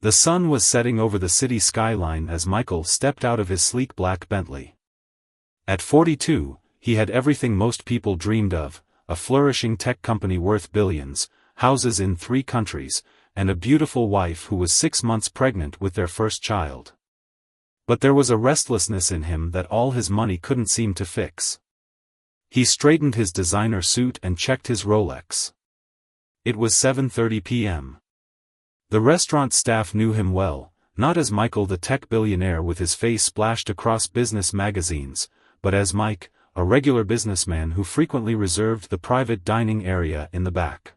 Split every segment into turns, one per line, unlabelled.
The sun was setting over the city skyline as Michael stepped out of his sleek black Bentley. At 42, he had everything most people dreamed of: a flourishing tech company worth billions, houses in 3 countries, and a beautiful wife who was 6 months pregnant with their first child. But there was a restlessness in him that all his money couldn't seem to fix. He straightened his designer suit and checked his Rolex. It was 7:30 p.m. The restaurant staff knew him well, not as Michael the tech billionaire with his face splashed across business magazines, but as Mike, a regular businessman who frequently reserved the private dining area in the back.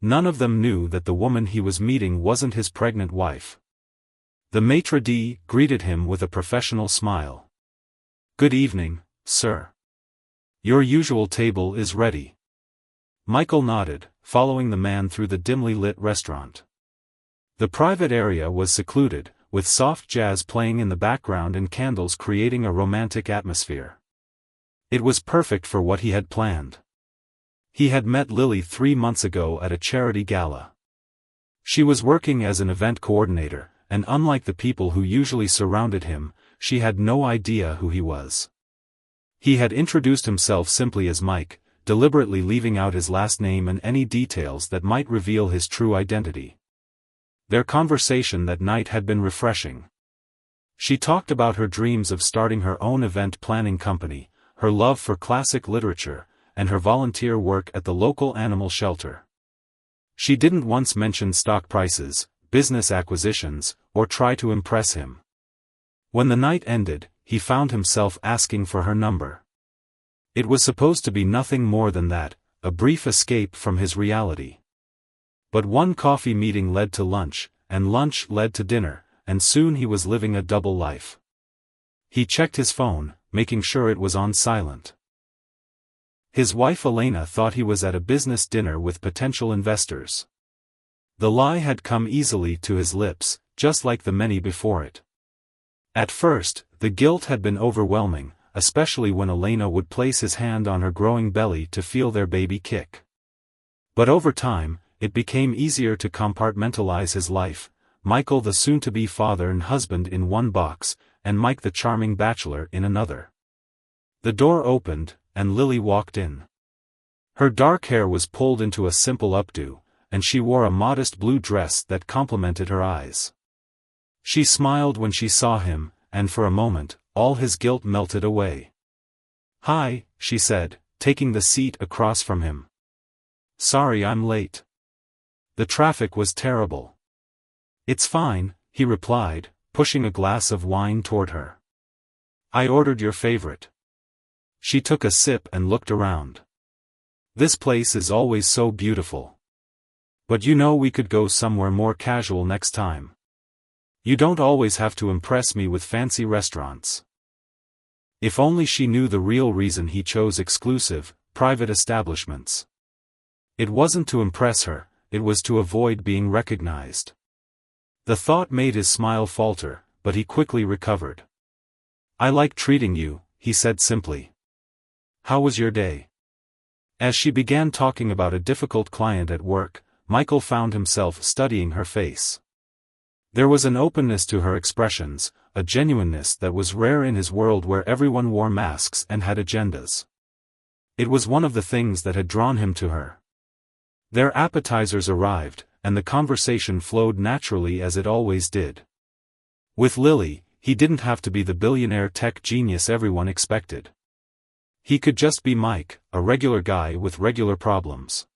None of them knew that the woman he was meeting wasn't his pregnant wife. The maitre d' greeted him with a professional smile. "Good evening, sir. Your usual table is ready." Michael nodded, following the man through the dimly lit restaurant. The private area was secluded, with soft jazz playing in the background and candles creating a romantic atmosphere. It was perfect for what he had planned. He had met Lily 3 months ago at a charity gala. She was working as an event coordinator, and unlike the people who usually surrounded him, she had no idea who he was. He had introduced himself simply as Mike, deliberately leaving out his last name and any details that might reveal his true identity. Their conversation that night had been refreshing. She talked about her dreams of starting her own event planning company, her love for classic literature, and her volunteer work at the local animal shelter. She didn't once mention stock prices, business acquisitions, or try to impress him. When the night ended, he found himself asking for her number. It was supposed to be nothing more than that, a brief escape from his reality. But one coffee meeting led to lunch, and lunch led to dinner, and soon he was living a double life. He checked his phone, making sure it was on silent. His wife Elena thought he was at a business dinner with potential investors. The lie had come easily to his lips, just like the many before it. At first, the guilt had been overwhelming, especially when Elena would place his hand on her growing belly to feel their baby kick. But over time, it became easier to compartmentalize his life: Michael the soon-to-be father and husband in one box, and Mike the charming bachelor in another. The door opened, and Lily walked in. Her dark hair was pulled into a simple updo, and she wore a modest blue dress that complemented her eyes. She smiled when she saw him, and for a moment, all his guilt melted away. "Hi," she said, taking the seat across from him. "Sorry I'm late. The traffic was terrible." "It's fine," he replied, pushing a glass of wine toward her. "I ordered your favorite." She took a sip and looked around. "This place is always so beautiful. But you know we could go somewhere more casual next time. You don't always have to impress me with fancy restaurants." If only she knew the real reason he chose exclusive, private establishments. It wasn't to impress her, it was to avoid being recognized. The thought made his smile falter, but he quickly recovered. "I like treating you," he said simply. "How was your day?" As she began talking about a difficult client at work, Michael found himself studying her face. There was an openness to her expressions, a genuineness that was rare in his world where everyone wore masks and had agendas. It was one of the things that had drawn him to her. Their appetizers arrived, and the conversation flowed naturally as it always did. With Lily, he didn't have to be the billionaire tech genius everyone expected. He could just be Mike, a regular guy with regular problems.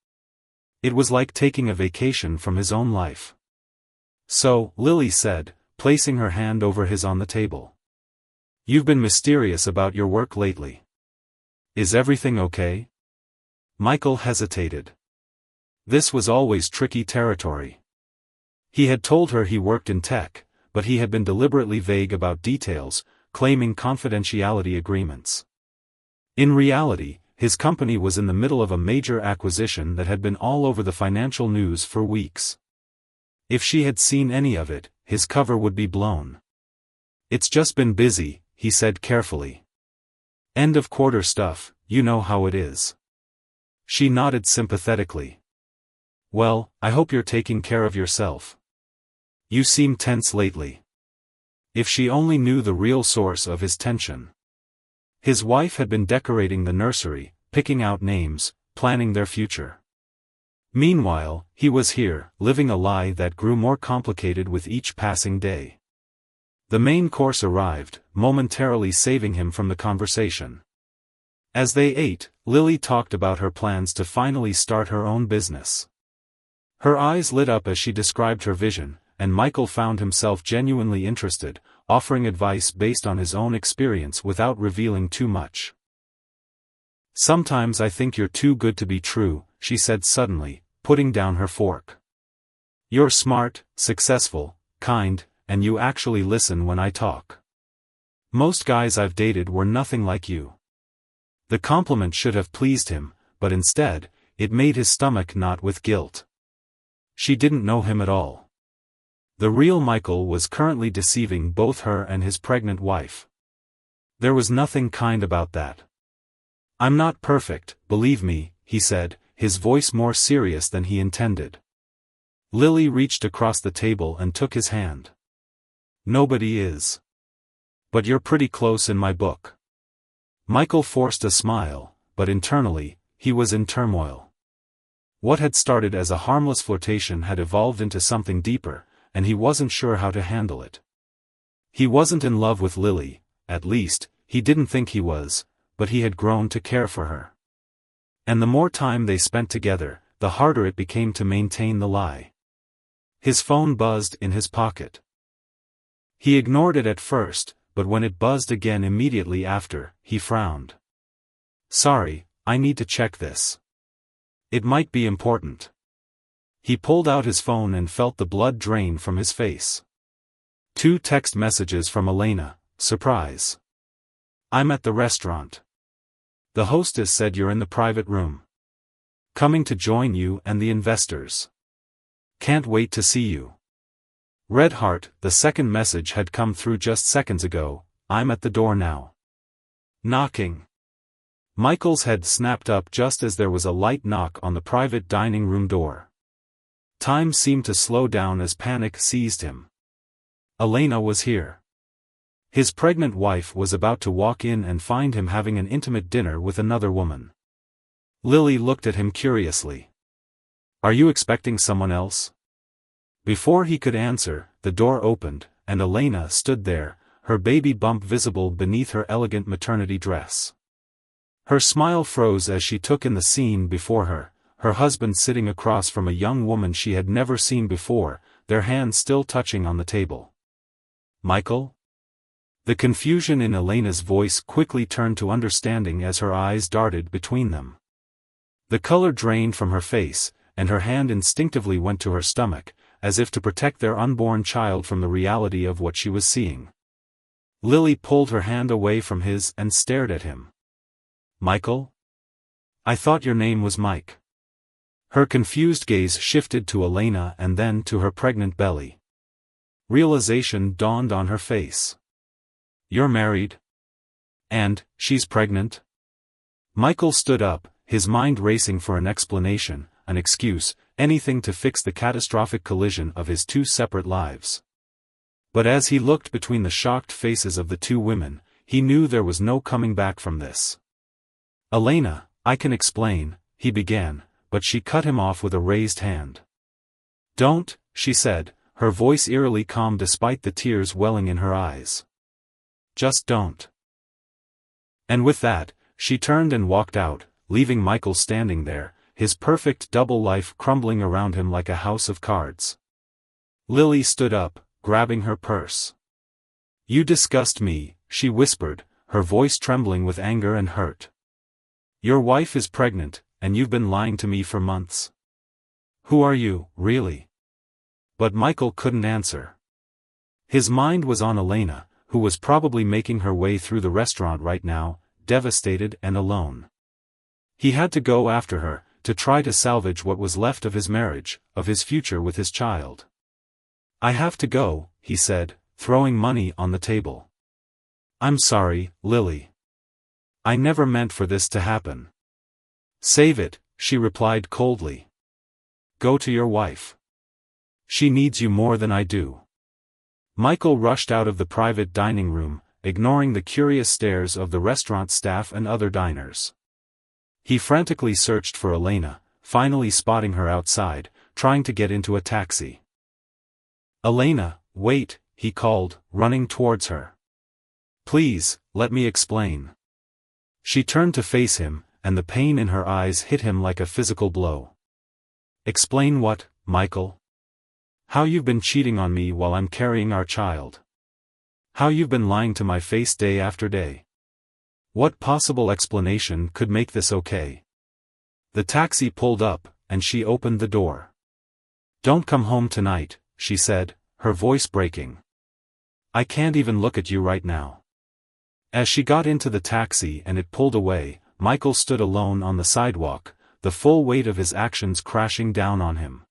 It was like taking a vacation from his own life. "So," Lily said, placing her hand over his on the table. "You've been mysterious about your work lately. Is everything okay?" Michael hesitated. This was always tricky territory. He had told her he worked in tech, but he had been deliberately vague about details, claiming confidentiality agreements. In reality, his company was in the middle of a major acquisition that had been all over the financial news for weeks. If she had seen any of it, his cover would be blown. "It's just been busy," he said carefully. "End of quarter stuff, you know how it is." She nodded sympathetically. "Well, I hope you're taking care of yourself." You seem tense lately. If she only knew the real source of his tension. His wife had been decorating the nursery, picking out names, planning their future. Meanwhile, he was here, living a lie that grew more complicated with each passing day. The main course arrived, momentarily saving him from the conversation. As they ate, Lily talked about her plans to finally start her own business. Her eyes lit up as she described her vision, and Michael found himself genuinely interested, offering advice based on his own experience without revealing too much. "Sometimes I think you're too good to be true," she said suddenly, putting down her fork. "You're smart, successful, kind, and you actually listen when I talk. Most guys I've dated were nothing like you." The compliment should have pleased him, but instead, it made his stomach knot with guilt. She didn't know him at all. The real Michael was currently deceiving both her and his pregnant wife. There was nothing kind about that. "I'm not perfect, believe me," he said, his voice more serious than he intended. Lily reached across the table and took his hand. "Nobody is. But you're pretty close in my book." Michael forced a smile, but internally, he was in turmoil. What had started as a harmless flirtation had evolved into something deeper, and he wasn't sure how to handle it. He wasn't in love with Lily, at least, he didn't think he was, but he had grown to care for her. And the more time they spent together, the harder it became to maintain the lie. His phone buzzed in his pocket. He ignored it at first, but when it buzzed again immediately after, he frowned. "Sorry, I need to check this. It might be important." He pulled out his phone and felt the blood drain from his face. 2 text messages from Elena, surprise. "I'm at the restaurant. The hostess said you're in the private room. Coming to join you and the investors. Can't wait to see you." Red heart, the second message had come through just seconds ago. "I'm at the door now. Knocking." Michael's head snapped up just as there was a light knock on the private dining room door. Time seemed to slow down as panic seized him. Elena was here. His pregnant wife was about to walk in and find him having an intimate dinner with another woman. Lily looked at him curiously. "Are you expecting someone else?" Before he could answer, the door opened, and Elena stood there, her baby bump visible beneath her elegant maternity dress. Her smile froze as she took in the scene before her husband sitting across from a young woman she had never seen before, their hands still touching on the table. "Michael?" The confusion in Elena's voice quickly turned to understanding as her eyes darted between them. The color drained from her face, and her hand instinctively went to her stomach, as if to protect their unborn child from the reality of what she was seeing. Lily pulled her hand away from his and stared at him. "Michael? I thought your name was Mike." Her confused gaze shifted to Elena and then to her pregnant belly. Realization dawned on her face. "You're married? And, she's pregnant?" Michael stood up, his mind racing for an explanation, an excuse, anything to fix the catastrophic collision of his 2 separate lives. But as he looked between the shocked faces of the 2 women, he knew there was no coming back from this. "Elena, I can explain," he began, but she cut him off with a raised hand. "Don't," she said, her voice eerily calm despite the tears welling in her eyes. "Just don't." And with that, she turned and walked out, leaving Michael standing there, his perfect double life crumbling around him like a house of cards. Lily stood up, grabbing her purse. "You disgust me," she whispered, her voice trembling with anger and hurt. "Your wife is pregnant, and you've been lying to me for months. Who are you, really?" But Michael couldn't answer. His mind was on Elena, who was probably making her way through the restaurant right now, devastated and alone. He had to go after her, to try to salvage what was left of his marriage, of his future with his child. "I have to go," he said, throwing money on the table. "I'm sorry, Lily. I never meant for this to happen." "Save it," she replied coldly. "Go to your wife. She needs you more than I do." Michael rushed out of the private dining room, ignoring the curious stares of the restaurant staff and other diners. He frantically searched for Elena, finally spotting her outside, trying to get into a taxi. "Elena, wait," he called, running towards her. "Please, let me explain." She turned to face him, and the pain in her eyes hit him like a physical blow. "Explain what, Michael? How you've been cheating on me while I'm carrying our child? How you've been lying to my face day after day? What possible explanation could make this okay?" The taxi pulled up, and she opened the door. "Don't come home tonight," she said, her voice breaking. "I can't even look at you right now." As she got into the taxi and it pulled away, Michael stood alone on the sidewalk, the full weight of his actions crashing down on him.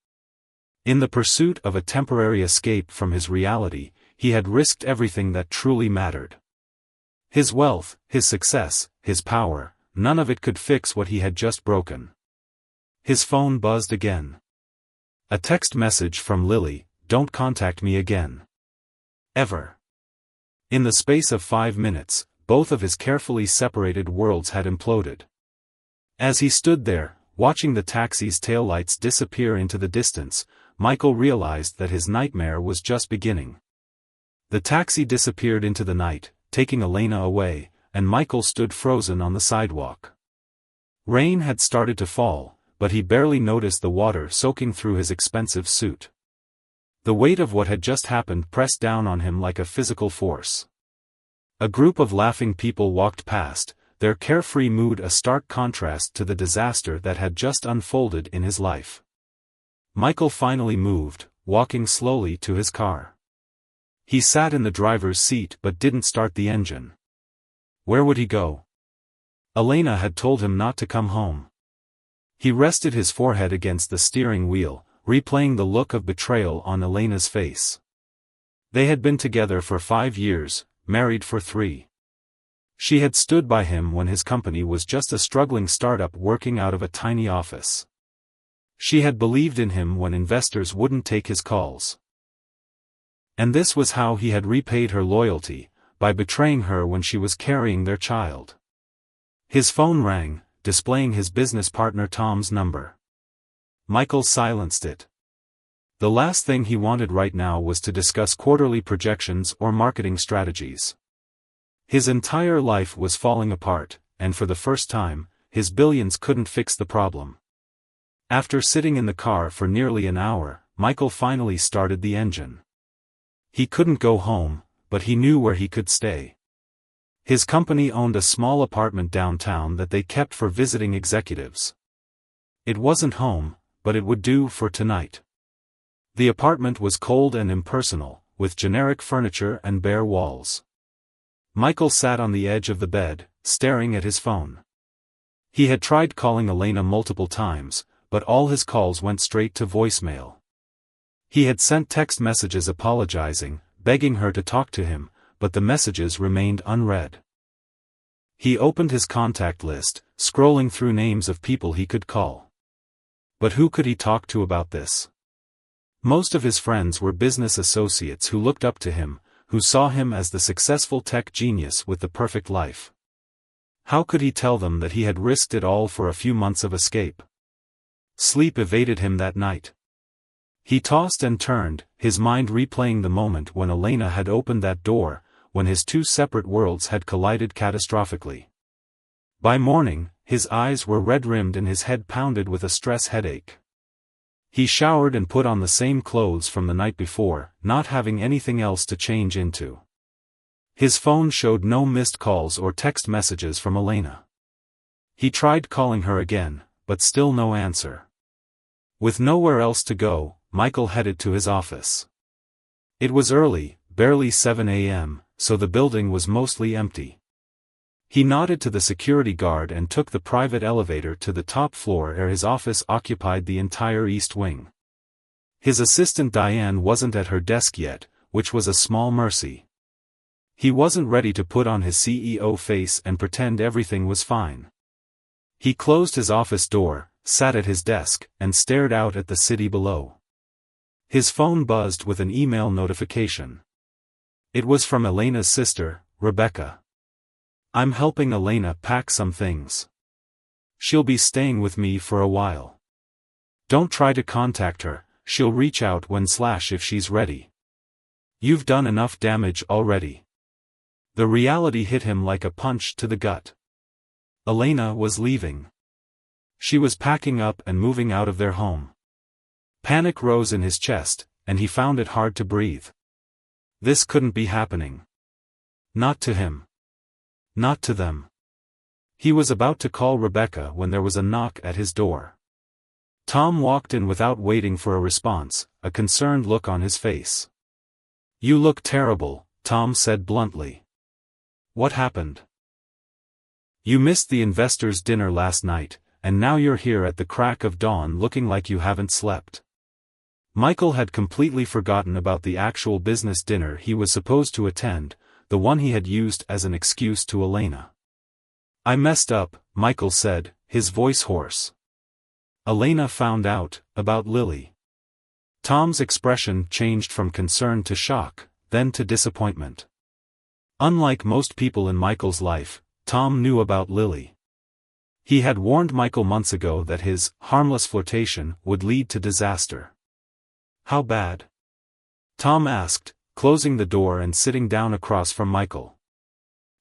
In the pursuit of a temporary escape from his reality, he had risked everything that truly mattered. His wealth, his success, his power, none of it could fix what he had just broken. His phone buzzed again. A text message from Lily: "Don't contact me again. Ever." In the space of 5 minutes, both of his carefully separated worlds had imploded. As he stood there, watching the taxi's taillights disappear into the distance, Michael realized that his nightmare was just beginning. The taxi disappeared into the night, taking Elena away, and Michael stood frozen on the sidewalk. Rain had started to fall, but he barely noticed the water soaking through his expensive suit. The weight of what had just happened pressed down on him like a physical force. A group of laughing people walked past, their carefree mood a stark contrast to the disaster that had just unfolded in his life. Michael finally moved, walking slowly to his car. He sat in the driver's seat but didn't start the engine. Where would he go? Elena had told him not to come home. He rested his forehead against the steering wheel, replaying the look of betrayal on Elena's face. They had been together for 5 years, married for 3. She had stood by him when his company was just a struggling startup working out of a tiny office. She had believed in him when investors wouldn't take his calls. And this was how he had repaid her loyalty, by betraying her when she was carrying their child. His phone rang, displaying his business partner Tom's number. Michael silenced it. The last thing he wanted right now was to discuss quarterly projections or marketing strategies. His entire life was falling apart, and for the first time, his billions couldn't fix the problem. After sitting in the car for nearly an hour, Michael finally started the engine. He couldn't go home, but he knew where he could stay. His company owned a small apartment downtown that they kept for visiting executives. It wasn't home, but it would do for tonight. The apartment was cold and impersonal, with generic furniture and bare walls. Michael sat on the edge of the bed, staring at his phone. He had tried calling Elena multiple times, but all his calls went straight to voicemail. He had sent text messages apologizing, begging her to talk to him, but the messages remained unread. He opened his contact list, scrolling through names of people he could call. But who could he talk to about this? Most of his friends were business associates who looked up to him, who saw him as the successful tech genius with the perfect life. How could he tell them that he had risked it all for a few months of escape? Sleep evaded him that night. He tossed and turned, his mind replaying the moment when Elena had opened that door, when his 2 separate worlds had collided catastrophically. By morning, his eyes were red-rimmed and his head pounded with a stress headache. He showered and put on the same clothes from the night before, not having anything else to change into. His phone showed no missed calls or text messages from Elena. He tried calling her again, but still no answer. With nowhere else to go, Michael headed to his office. It was early, barely 7 a.m., so the building was mostly empty. He nodded to the security guard and took the private elevator to the top floor where his office occupied the entire east wing. His assistant Diane wasn't at her desk yet, which was a small mercy. He wasn't ready to put on his CEO face and pretend everything was fine. He closed his office door, sat at his desk, and stared out at the city below. His phone buzzed with an email notification. It was from Elena's sister, Rebecca. I'm helping Elena pack some things. She'll be staying with me for a while. Don't try to contact her, she'll reach out when/if she's ready. You've done enough damage already. The reality hit him like a punch to the gut. Elena was leaving. She was packing up and moving out of their home. Panic rose in his chest, and he found it hard to breathe. This couldn't be happening. Not to him. Not to them. He was about to call Rebecca when there was a knock at his door. Tom walked in without waiting for a response, a concerned look on his face. You look terrible, Tom said bluntly. What happened? You missed the investors' dinner last night, and now you're here at the crack of dawn looking like you haven't slept. Michael had completely forgotten about the actual business dinner he was supposed to attend, the one he had used as an excuse to Elena. I messed up, Michael said, his voice hoarse. Elena found out about Lily. Tom's expression changed from concern to shock, then to disappointment. Unlike most people in Michael's life, Tom knew about Lily. He had warned Michael months ago that his harmless flirtation would lead to disaster. How bad? Tom asked, closing the door and sitting down across from Michael.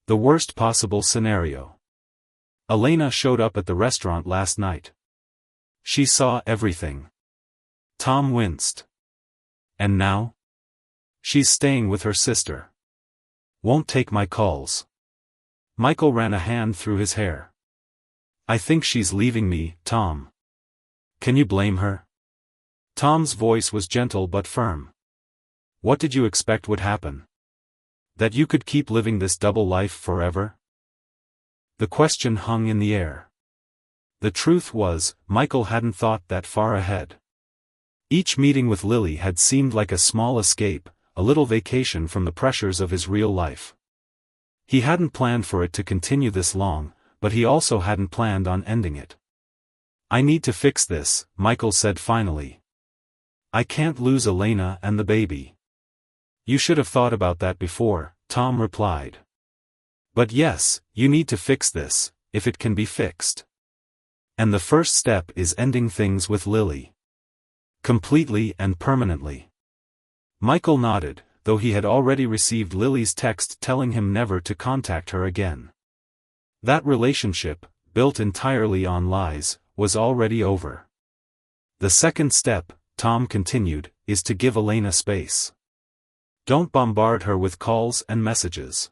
The worst possible scenario. Elena showed up at the restaurant last night. She saw everything. Tom winced. And now? She's staying with her sister. Won't take my calls. Michael ran a hand through his hair. I think she's leaving me, Tom. Can you blame her? Tom's voice was gentle but firm. What did you expect would happen? That you could keep living this double life forever? The question hung in the air. The truth was, Michael hadn't thought that far ahead. Each meeting with Lily had seemed like a small escape, a little vacation from the pressures of his real life. He hadn't planned for it to continue this long, but he also hadn't planned on ending it. I need to fix this, Michael said finally. I can't lose Elena and the baby. You should have thought about that before, Tom replied. But yes, you need to fix this, if it can be fixed. And the first step is ending things with Lily. Completely and permanently. Michael nodded, though he had already received Lily's text telling him never to contact her again. That relationship, built entirely on lies, was already over. The second step, Tom continued, is to give Elena space. Don't bombard her with calls and messages.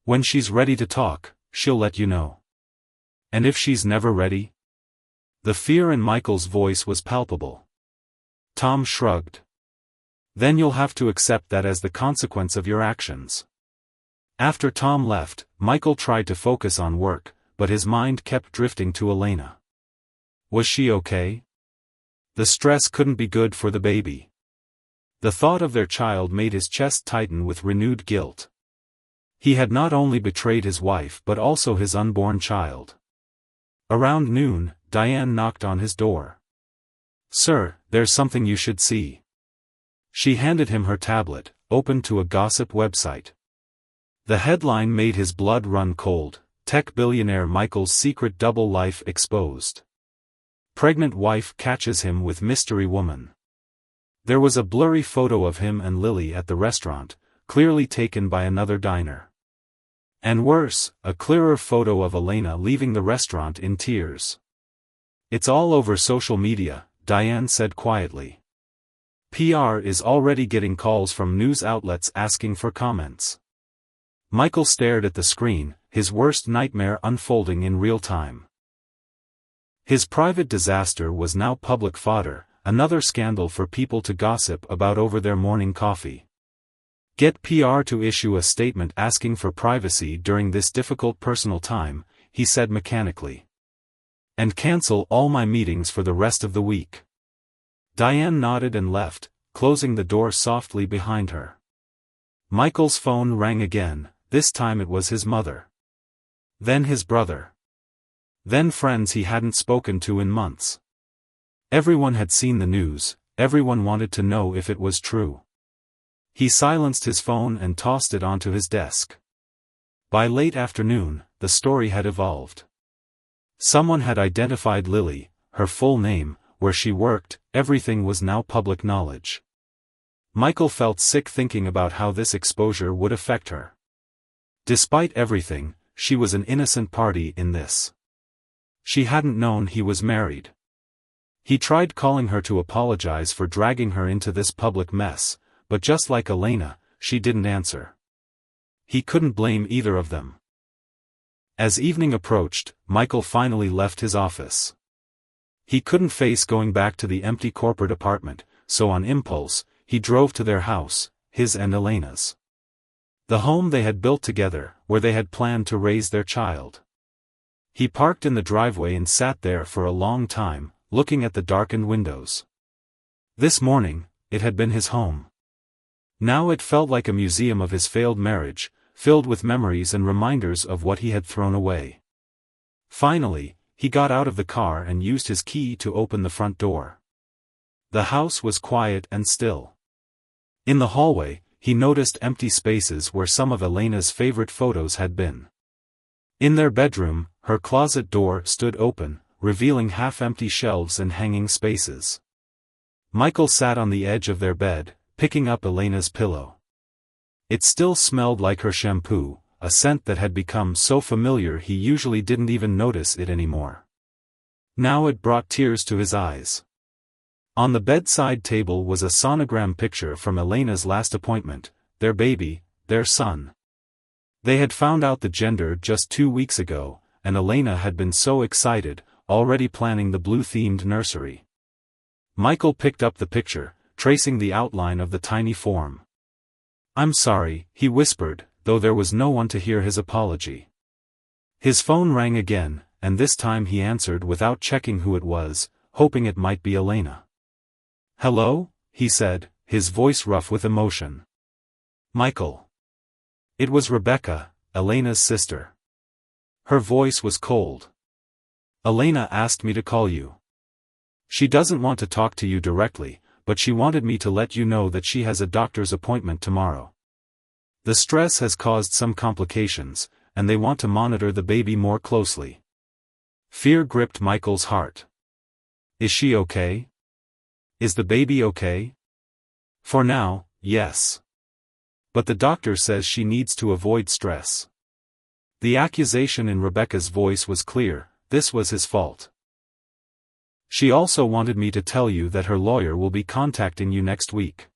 When she's ready to talk, she'll let you know. And if she's never ready? The fear in Michael's voice was palpable. Tom shrugged. Then you'll have to accept that as the consequence of your actions. After Tom left, Michael tried to focus on work, but his mind kept drifting to Elena. Was she okay? The stress couldn't be good for the baby. The thought of their child made his chest tighten with renewed guilt. He had not only betrayed his wife but also his unborn child. Around noon, Diane knocked on his door. Sir, there's something you should see. She handed him her tablet, open to a gossip website. The headline made his blood run cold, Tech Billionaire Michael's Secret Double Life Exposed. Pregnant wife catches him with mystery woman. There was a blurry photo of him and Lily at the restaurant, clearly taken by another diner. And worse, a clearer photo of Elena leaving the restaurant in tears. It's all over social media, Diane said quietly. PR is already getting calls from news outlets asking for comments. Michael stared at the screen, his worst nightmare unfolding in real time. His private disaster was now public fodder, another scandal for people to gossip about over their morning coffee. Get PR to issue a statement asking for privacy during this difficult personal time, he said mechanically. And cancel all my meetings for the rest of the week. Diane nodded and left, closing the door softly behind her. Michael's phone rang again, this time it was his mother. Then his brother. Then friends he hadn't spoken to in months. Everyone had seen the news, everyone wanted to know if it was true. He silenced his phone and tossed it onto his desk. By late afternoon, the story had evolved. Someone had identified Lily, her full name, where she worked, everything was now public knowledge. Michael felt sick thinking about how this exposure would affect her. Despite everything, she was an innocent party in this. She hadn't known he was married. He tried calling her to apologize for dragging her into this public mess, but just like Elena, she didn't answer. He couldn't blame either of them. As evening approached, Michael finally left his office. He couldn't face going back to the empty corporate apartment, so on impulse, he drove to their house, his and Elena's. The home they had built together, where they had planned to raise their child. He parked in the driveway and sat there for a long time, looking at the darkened windows. This morning, it had been his home. Now it felt like a museum of his failed marriage, filled with memories and reminders of what he had thrown away. Finally, he got out of the car and used his key to open the front door. The house was quiet and still. In the hallway, he noticed empty spaces where some of Elena's favorite photos had been. In their bedroom, her closet door stood open, revealing half-empty shelves and hanging spaces. Michael sat on the edge of their bed, picking up Elena's pillow. It still smelled like her shampoo, a scent that had become so familiar he usually didn't even notice it anymore. Now it brought tears to his eyes. On the bedside table was a sonogram picture from Elena's last appointment, their baby, their son. They had found out the gender just 2 weeks ago, and Elena had been so excited, already planning the blue-themed nursery. Michael picked up the picture, tracing the outline of the tiny form. "I'm sorry," he whispered, though there was no one to hear his apology. His phone rang again, and this time he answered without checking who it was, hoping it might be Elena. "Hello?" he said, his voice rough with emotion. "Michael." It was Rebecca, Elena's sister. Her voice was cold. "Elena asked me to call you. She doesn't want to talk to you directly, but she wanted me to let you know that she has a doctor's appointment tomorrow. The stress has caused some complications, and they want to monitor the baby more closely." Fear gripped Michael's heart. Is she okay? Is the baby okay? For now, yes. But the doctor says she needs to avoid stress. The accusation in Rebecca's voice was clear, this was his fault. She also wanted me to tell you that her lawyer will be contacting you next week.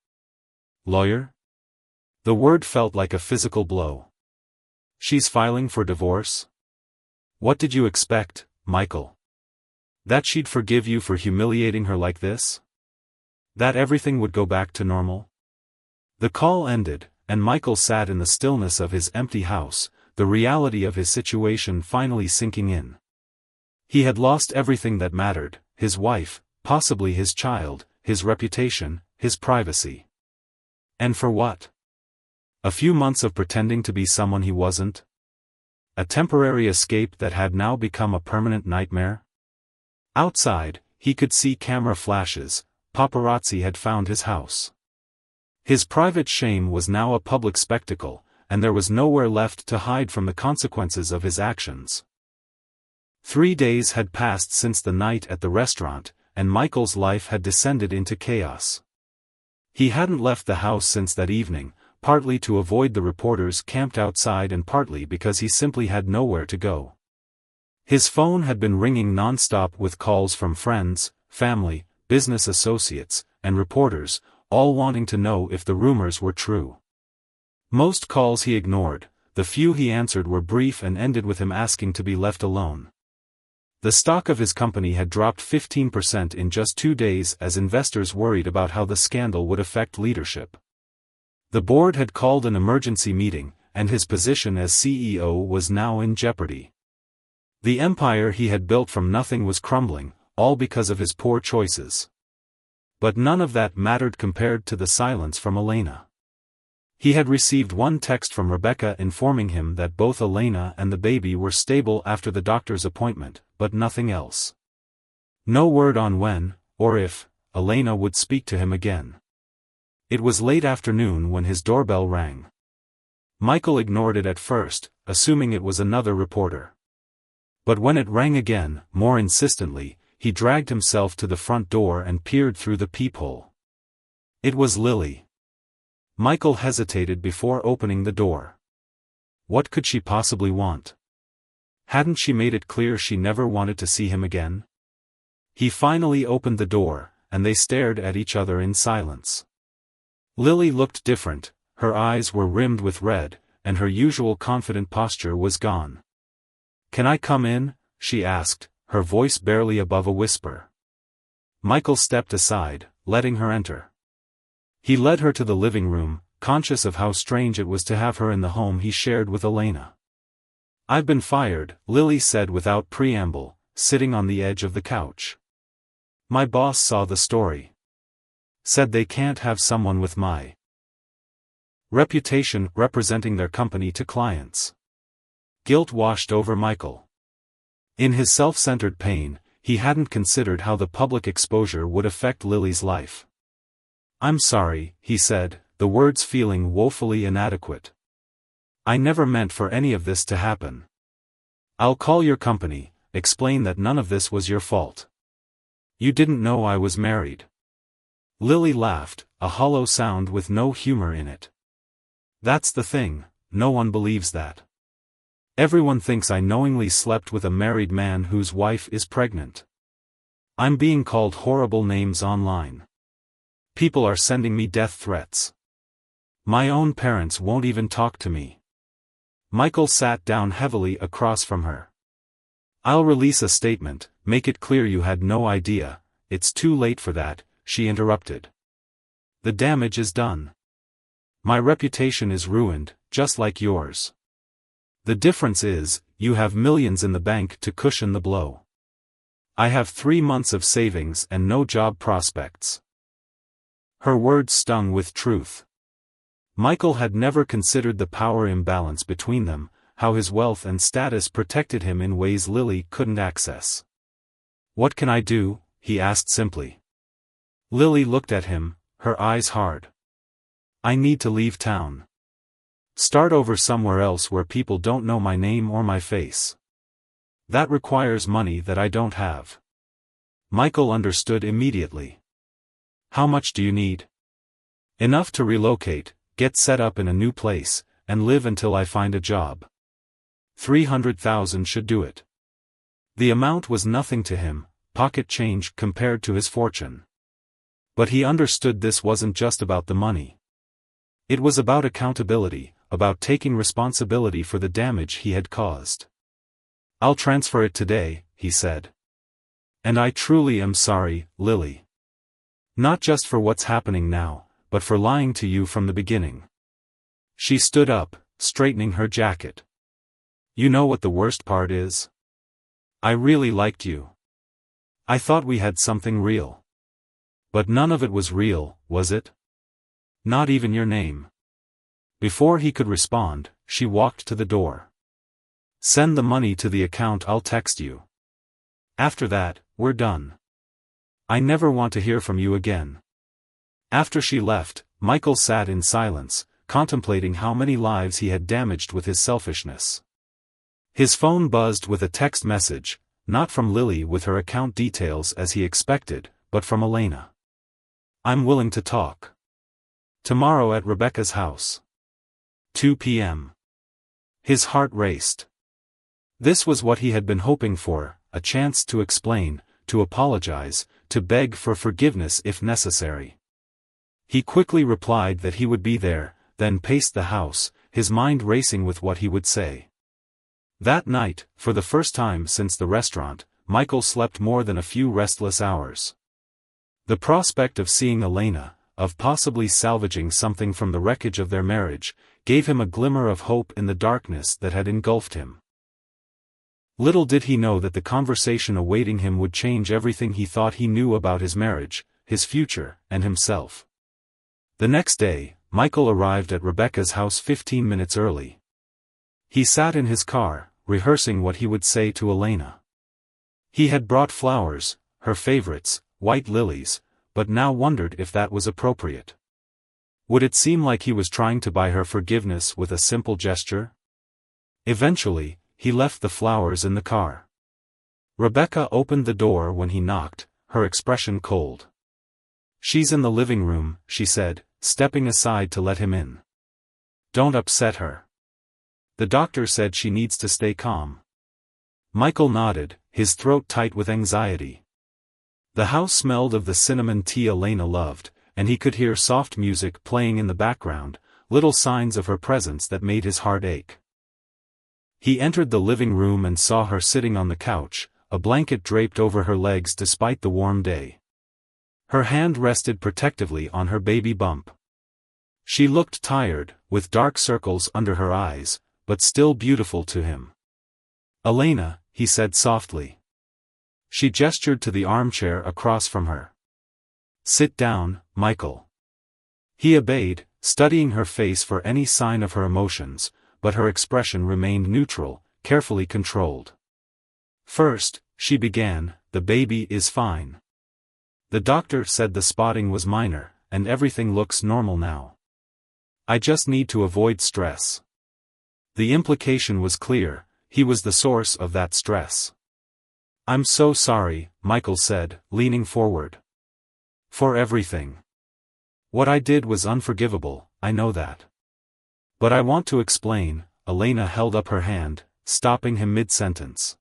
Lawyer? The word felt like a physical blow. She's filing for divorce? What did you expect, Michael? That she'd forgive you for humiliating her like this? That everything would go back to normal? The call ended, and Michael sat in the stillness of his empty house, the reality of his situation finally sinking in. He had lost everything that mattered, his wife, possibly his child, his reputation, his privacy. And for what? A few months of pretending to be someone he wasn't? A temporary escape that had now become a permanent nightmare? Outside, he could see camera flashes, paparazzi had found his house. His private shame was now a public spectacle, and there was nowhere left to hide from the consequences of his actions. 3 days had passed since the night at the restaurant, and Michael's life had descended into chaos. He hadn't left the house since that evening, partly to avoid the reporters camped outside and partly because he simply had nowhere to go. His phone had been ringing non-stop with calls from friends, family, business associates, and reporters, all wanting to know if the rumors were true. Most calls he ignored, the few he answered were brief and ended with him asking to be left alone. The stock of his company had dropped 15% in just 2 days as investors worried about how the scandal would affect leadership. The board had called an emergency meeting, and his position as CEO was now in jeopardy. The empire he had built from nothing was crumbling, all because of his poor choices. But none of that mattered compared to the silence from Elena. He had received one text from Rebecca informing him that both Elena and the baby were stable after the doctor's appointment, but nothing else. No word on when, or if, Elena would speak to him again. It was late afternoon when his doorbell rang. Michael ignored it at first, assuming it was another reporter. But when it rang again, more insistently, he dragged himself to the front door and peered through the peephole. It was Lily. Michael hesitated before opening the door. What could she possibly want? Hadn't she made it clear she never wanted to see him again? He finally opened the door, and they stared at each other in silence. Lily looked different, her eyes were rimmed with red, and her usual confident posture was gone. "Can I come in?" she asked, her voice barely above a whisper. Michael stepped aside, letting her enter. He led her to the living room, conscious of how strange it was to have her in the home he shared with Elena. "I've been fired," Lily said without preamble, sitting on the edge of the couch. "My boss saw the story. Said they can't have someone with my reputation representing their company to clients." Guilt washed over Michael. In his self-centered pain, he hadn't considered how the public exposure would affect Lily's life. "I'm sorry," he said, the words feeling woefully inadequate. "I never meant for any of this to happen. I'll call your company, explain that none of this was your fault. You didn't know I was married." Lily laughed, a hollow sound with no humor in it. "That's the thing, no one believes that. Everyone thinks I knowingly slept with a married man whose wife is pregnant. I'm being called horrible names online. People are sending me death threats. My own parents won't even talk to me." Michael sat down heavily across from her. "I'll release a statement, make it clear you had no idea. It's too late for that," she interrupted. "The damage is done. My reputation is ruined, just like yours. The difference is, you have millions in the bank to cushion the blow. I have 3 months of savings and no job prospects." Her words stung with truth. Michael had never considered the power imbalance between them, how his wealth and status protected him in ways Lily couldn't access. "What can I do?" he asked simply. Lily looked at him, her eyes hard. "I need to leave town. Start over somewhere else where people don't know my name or my face. That requires money that I don't have." Michael understood immediately. "How much do you need?" "Enough to relocate, get set up in a new place, and live until I find a job. 300,000 should do it." The amount was nothing to him, pocket change compared to his fortune. But he understood this wasn't just about the money. It was about accountability, about taking responsibility for the damage he had caused. "I'll transfer it today," he said. "And I truly am sorry, Lily. Not just for what's happening now, but for lying to you from the beginning." She stood up, straightening her jacket. "You know what the worst part is? I really liked you. I thought we had something real. But none of it was real, was it? Not even your name." Before he could respond, she walked to the door. "Send the money to the account I'll text you. After that, we're done. I never want to hear from you again." After she left, Michael sat in silence, contemplating how many lives he had damaged with his selfishness. His phone buzzed with a text message, not from Lily with her account details as he expected, but from Elena. "I'm willing to talk. Tomorrow at Rebecca's house. 2 p.m. His heart raced. This was what he had been hoping for, a chance to explain, to apologize, to beg for forgiveness if necessary. He quickly replied that he would be there, then paced the house, his mind racing with what he would say. That night, for the first time since the restaurant, Michael slept more than a few restless hours. The prospect of seeing Elena, of possibly salvaging something from the wreckage of their marriage, gave him a glimmer of hope in the darkness that had engulfed him. Little did he know that the conversation awaiting him would change everything he thought he knew about his marriage, his future, and himself. The next day, Michael arrived at Rebecca's house 15 minutes early. He sat in his car, rehearsing what he would say to Elena. He had brought flowers, her favorites, white lilies, but now wondered if that was appropriate. Would it seem like he was trying to buy her forgiveness with a simple gesture? Eventually, he left the flowers in the car. Rebecca opened the door when he knocked, her expression cold. "She's in the living room," she said, stepping aside to let him in. "Don't upset her. The doctor said she needs to stay calm." Michael nodded, his throat tight with anxiety. The house smelled of the cinnamon tea Elena loved, and he could hear soft music playing in the background, little signs of her presence that made his heart ache. He entered the living room and saw her sitting on the couch, a blanket draped over her legs despite the warm day. Her hand rested protectively on her baby bump. She looked tired, with dark circles under her eyes, but still beautiful to him. "Elena," he said softly. She gestured to the armchair across from her. "Sit down, Michael." He obeyed, studying her face for any sign of her emotions, but her expression remained neutral, carefully controlled. "First," she began, "the baby is fine. The doctor said the spotting was minor, and everything looks normal now. I just need to avoid stress." The implication was clear, he was the source of that stress. "I'm so sorry," Michael said, leaning forward. "For everything. What I did was unforgivable, I know that. But I want to explain." Elena held up her hand, stopping him mid-sentence.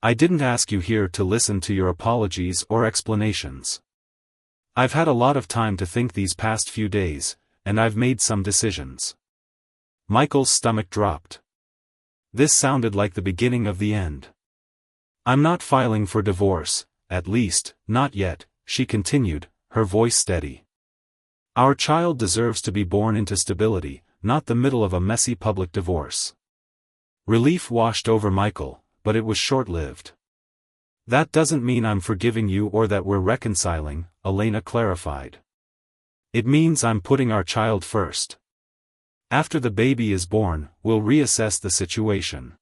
"I didn't ask you here to listen to your apologies or explanations. I've had a lot of time to think these past few days, and I've made some decisions." Michael's stomach dropped. This sounded like the beginning of the end. "I'm not filing for divorce, at least, not yet," she continued, her voice steady. "Our child deserves to be born into stability, not the middle of a messy public divorce." Relief washed over Michael, but it was short-lived. "That doesn't mean I'm forgiving you or that we're reconciling," Elena clarified. "It means I'm putting our child first. After the baby is born, we'll reassess the situation."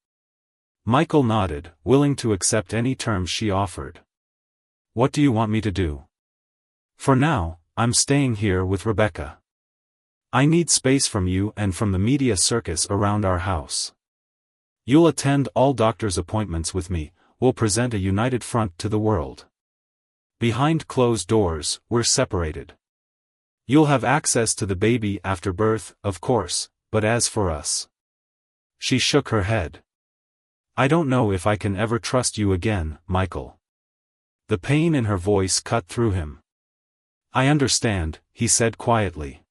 Michael nodded, willing to accept any terms she offered. "What do you want me to do?" "For now, I'm staying here with Rebecca. I need space from you and from the media circus around our house. You'll attend all doctor's appointments with me, we'll present a united front to the world. Behind closed doors, we're separated. You'll have access to the baby after birth, of course, but as for us..." She shook her head. "I don't know if I can ever trust you again, Michael." The pain in her voice cut through him. "I understand," he said quietly.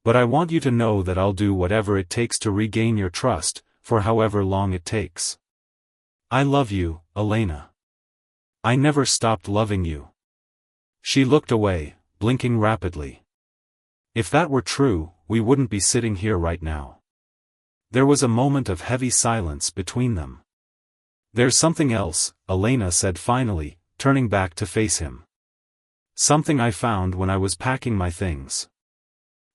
"But I want you to know that I'll do whatever it takes to regain your trust, for however long it takes. I love you, Elena. I never stopped loving you." She looked away, blinking rapidly. If that were true, we wouldn't be sitting here right now. There was a moment of heavy silence between them. "There's something else," Elena said finally, turning back to face him. "Something I found when I was packing my things."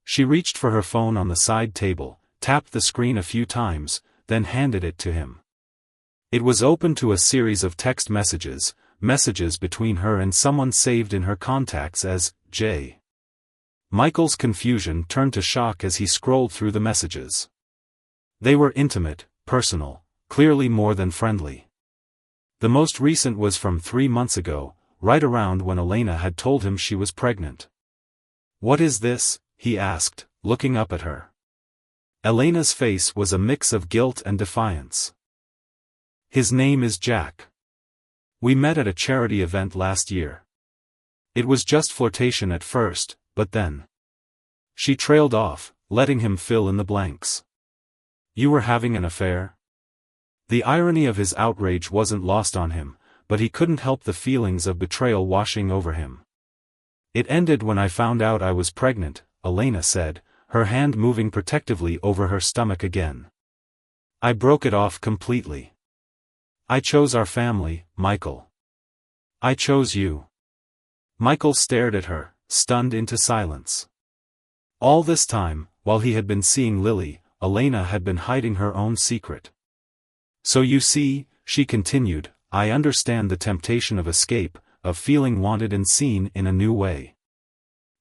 She reached for her phone on the side table, tapped the screen a few times, then handed it to him. It was open to a series of text messages between her and someone saved in her contacts as J. Michael's confusion turned to shock as he scrolled through the messages. They were intimate, personal, clearly more than friendly. The most recent was from 3 months ago, right around when Elena had told him she was pregnant. "What is this?" he asked, looking up at her. Elena's face was a mix of guilt and defiance. "His name is Jack. We met at a charity event last year. It was just flirtation at first, but then..." She trailed off, letting him fill in the blanks. "You were having an affair?" The irony of his outrage wasn't lost on him, but he couldn't help the feelings of betrayal washing over him. "It ended when I found out I was pregnant," Elena said, her hand moving protectively over her stomach again. "I broke it off completely. I chose our family, Michael. I chose you." Michael stared at her, stunned into silence. All this time, while he had been seeing Lily, Elena had been hiding her own secret. "So you see," she continued, "I understand the temptation of escape, of feeling wanted and seen in a new way.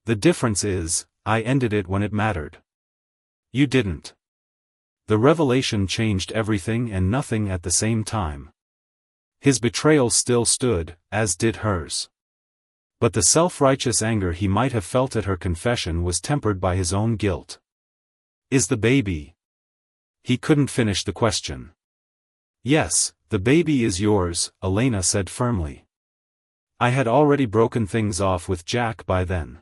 The difference is, I ended it when it mattered. You didn't. The revelation changed everything and nothing at the same time. His betrayal still stood, as did hers. But the self-righteous anger he might have felt at her confession was tempered by his own guilt. Is the baby? He couldn't finish the question. Yes, the baby is yours, Elena said firmly. I had already broken things off with Jack by then.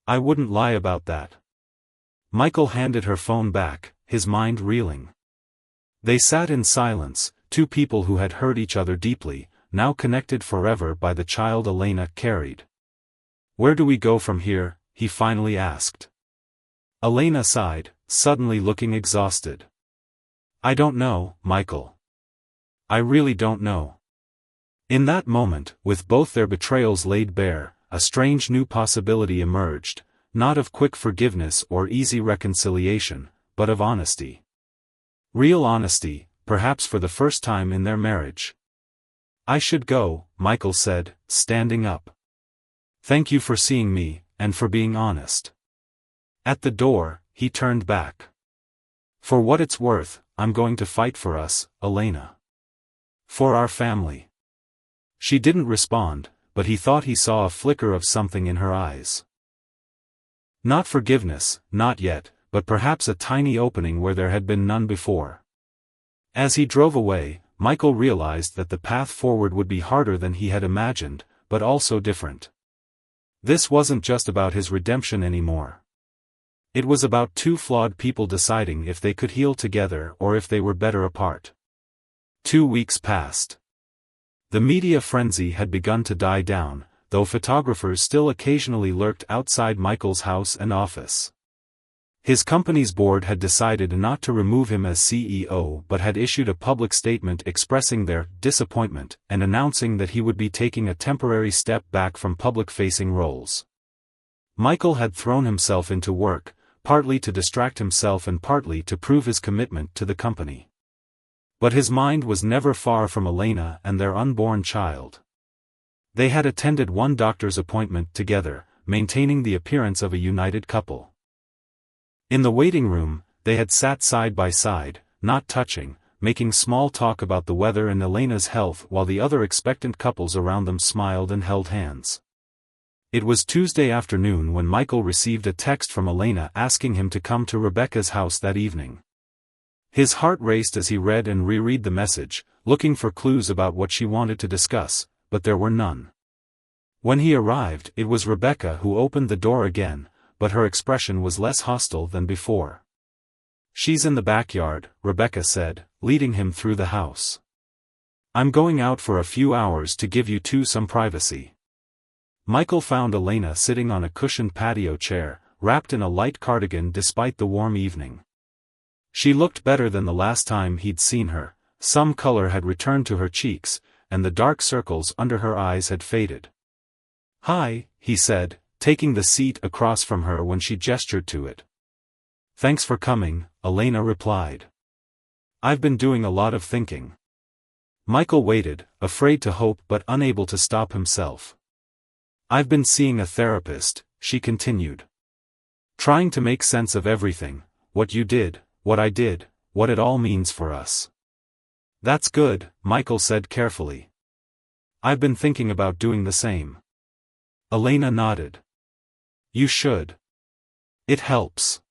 I wouldn't lie about that. Michael handed her phone back, his mind reeling. They sat in silence, two people who had hurt each other deeply, now connected forever by the child Elena carried. Where do we go from here? He finally asked. Elena sighed, suddenly looking exhausted. I don't know, Michael. I really don't know. In that moment, with both their betrayals laid bare, a strange new possibility emerged, not of quick forgiveness or easy reconciliation, but of honesty. Real honesty, perhaps for the first time in their marriage. I should go, Michael said, standing up. Thank you for seeing me, and for being honest. At the door, he turned back. For what it's worth, I'm going to fight for us, Elena. For our family. She didn't respond, but he thought he saw a flicker of something in her eyes. Not forgiveness, not yet, but perhaps a tiny opening where there had been none before. As he drove away, Michael realized that the path forward would be harder than he had imagined, but also different. This wasn't just about his redemption anymore. It was about two flawed people deciding if they could heal together or if they were better apart. 2 weeks passed. The media frenzy had begun to die down, though photographers still occasionally lurked outside Michael's house and office. His company's board had decided not to remove him as CEO but had issued a public statement expressing their disappointment and announcing that he would be taking a temporary step back from public-facing roles. Michael had thrown himself into work, partly to distract himself and partly to prove his commitment to the company. But his mind was never far from Elena and their unborn child. They had attended one doctor's appointment together, maintaining the appearance of a united couple. In the waiting room, they had sat side by side, not touching, making small talk about the weather and Elena's health while the other expectant couples around them smiled and held hands. It was Tuesday afternoon when Michael received a text from Elena asking him to come to Rebecca's house that evening. His heart raced as he read and reread the message, looking for clues about what she wanted to discuss, but there were none. When he arrived, it was Rebecca who opened the door again, but her expression was less hostile than before. She's in the backyard, Rebecca said, leading him through the house. I'm going out for a few hours to give you two some privacy. Michael found Elena sitting on a cushioned patio chair, wrapped in a light cardigan despite the warm evening. She looked better than the last time he'd seen her, some color had returned to her cheeks, and the dark circles under her eyes had faded. Hi, he said, taking the seat across from her when she gestured to it. Thanks for coming, Elena replied. I've been doing a lot of thinking. Michael waited, afraid to hope but unable to stop himself. I've been seeing a therapist, she continued. Trying to make sense of everything, what you did, what I did, what it all means for us. That's good, Michael said carefully. I've been thinking about doing the same. Elena nodded. You should. It helps.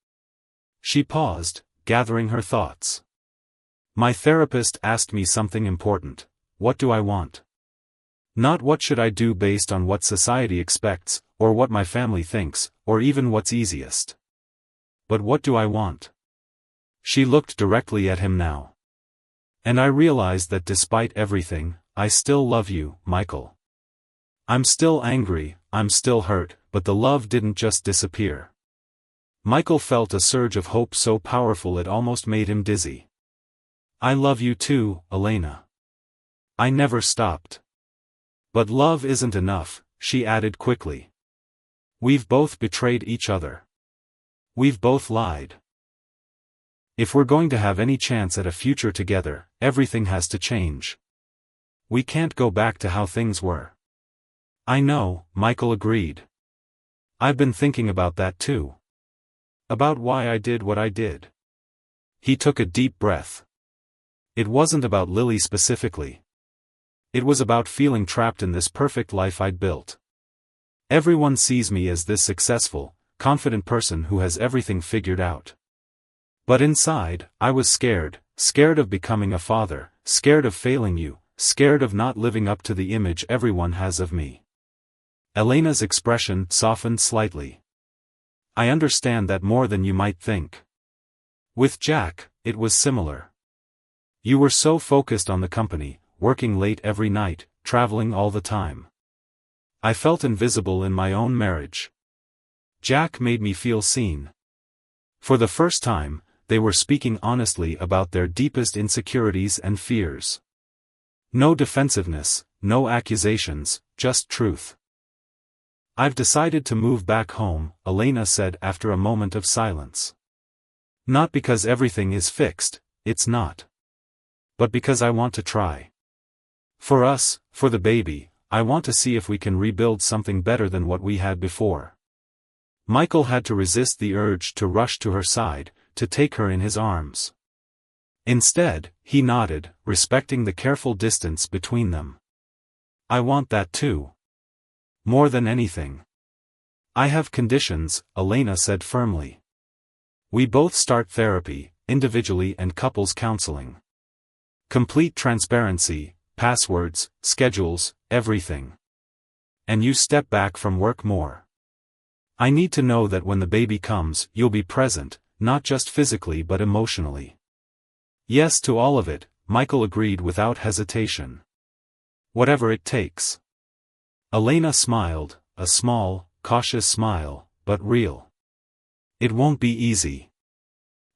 She paused, gathering her thoughts. My therapist asked me something important. What do I want? Not what should I do based on what society expects, or what my family thinks, or even what's easiest. But what do I want? She looked directly at him now. And I realized that despite everything, I still love you, Michael. I'm still angry, I'm still hurt, but the love didn't just disappear. Michael felt a surge of hope so powerful it almost made him dizzy. I love you too, Elena. I never stopped. But love isn't enough, she added quickly. We've both betrayed each other. We've both lied. If we're going to have any chance at a future together, everything has to change. We can't go back to how things were. I know, Michael agreed. I've been thinking about that too. About why I did what I did. He took a deep breath. It wasn't about Lily specifically. It was about feeling trapped in this perfect life I'd built. Everyone sees me as this successful, confident person who has everything figured out. But inside, I was scared of becoming a father, scared of failing you, scared of not living up to the image everyone has of me. Elena's expression softened slightly. I understand that more than you might think. With Jack, it was similar. You were so focused on the company, working late every night, traveling all the time. I felt invisible in my own marriage. Jack made me feel seen. For the first time, they were speaking honestly about their deepest insecurities and fears. No defensiveness, no accusations, just truth. I've decided to move back home, Elena said after a moment of silence. Not because everything is fixed, it's not. But because I want to try. For us, for the baby, I want to see if we can rebuild something better than what we had before. Michael had to resist the urge to rush to her side, to take her in his arms. Instead, he nodded, respecting the careful distance between them. I want that too. More than anything. I have conditions, Elena said firmly. We both start therapy, individually and couples counseling. Complete transparency, passwords, schedules, everything. And you step back from work more. I need to know that when the baby comes, you'll be present, not just physically but emotionally. Yes to all of it, Michael agreed without hesitation. Whatever it takes. Elena smiled, a small, cautious smile, but real. It won't be easy.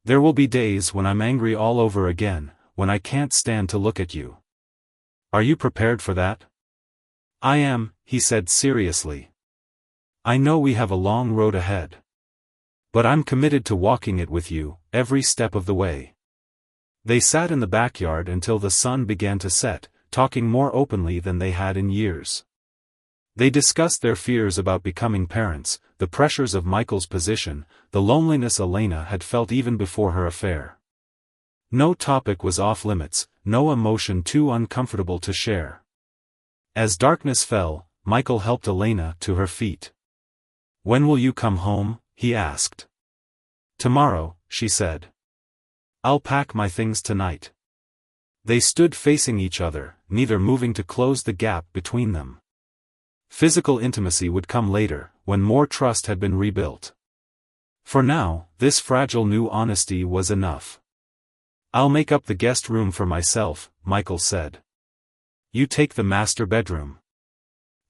There will be days when I'm angry all over again, when I can't stand to look at you. Are you prepared for that? I am, he said seriously. I know we have a long road ahead. But I'm committed to walking it with you, every step of the way. They sat in the backyard until the sun began to set, talking more openly than they had in years. They discussed their fears about becoming parents, the pressures of Michael's position, the loneliness Elena had felt even before her affair. No topic was off limits, no emotion too uncomfortable to share. As darkness fell, Michael helped Elena to her feet. When will you come home? He asked. Tomorrow, she said. I'll pack my things tonight. They stood facing each other, neither moving to close the gap between them. Physical intimacy would come later, when more trust had been rebuilt. For now, this fragile new honesty was enough. I'll make up the guest room for myself, Michael said. You take the master bedroom.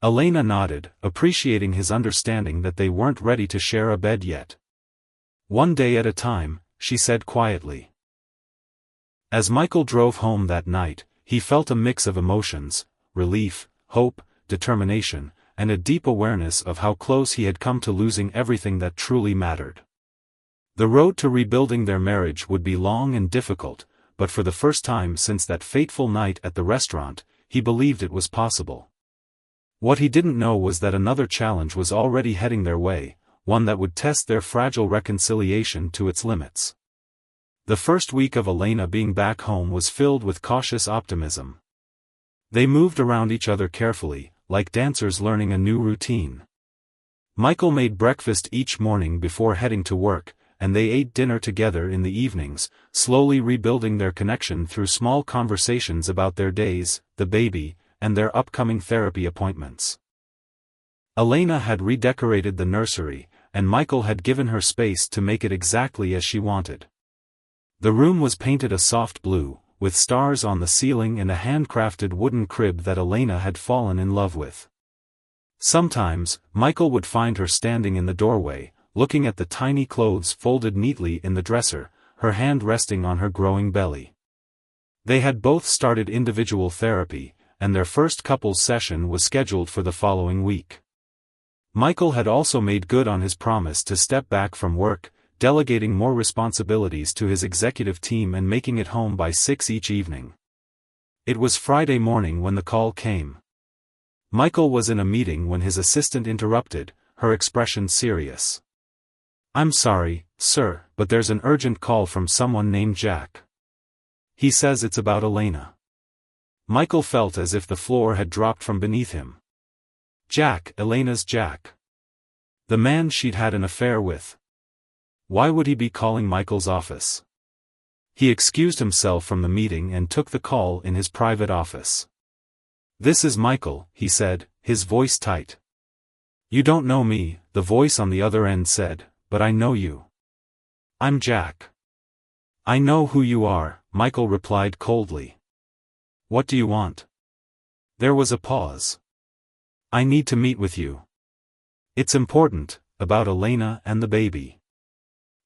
Elena nodded, appreciating his understanding that they weren't ready to share a bed yet. One day at a time, she said quietly. As Michael drove home that night, he felt a mix of emotions, relief, hope, determination, and a deep awareness of how close he had come to losing everything that truly mattered. The road to rebuilding their marriage would be long and difficult, but for the first time since that fateful night at the restaurant, he believed it was possible. What he didn't know was that another challenge was already heading their way, one that would test their fragile reconciliation to its limits. The first week of Elena being back home was filled with cautious optimism. They moved around each other carefully, like dancers learning a new routine. Michael made breakfast each morning before heading to work, and they ate dinner together in the evenings, slowly rebuilding their connection through small conversations about their days, the baby, and their upcoming therapy appointments. Elena had redecorated the nursery, and Michael had given her space to make it exactly as she wanted. The room was painted a soft blue, with stars on the ceiling and a handcrafted wooden crib that Elena had fallen in love with. Sometimes, Michael would find her standing in the doorway, looking at the tiny clothes folded neatly in the dresser, her hand resting on her growing belly. They had both started individual therapy, and their first couples session was scheduled for the following week. Michael had also made good on his promise to step back from work, delegating more responsibilities to his executive team and making it home by 6 each evening. It was Friday morning when the call came. Michael was in a meeting when his assistant interrupted, her expression serious. I'm sorry, sir, but there's an urgent call from someone named Jack. He says it's about Elena. Michael felt as if the floor had dropped from beneath him. Jack, Elena's Jack. The man she'd had an affair with. Why would he be calling Michael's office? He excused himself from the meeting and took the call in his private office. This is Michael, he said, his voice tight. You don't know me, the voice on the other end said, but I know you. I'm Jack. I know who you are, Michael replied coldly. What do you want? There was a pause. I need to meet with you. It's important, about Elena and the baby.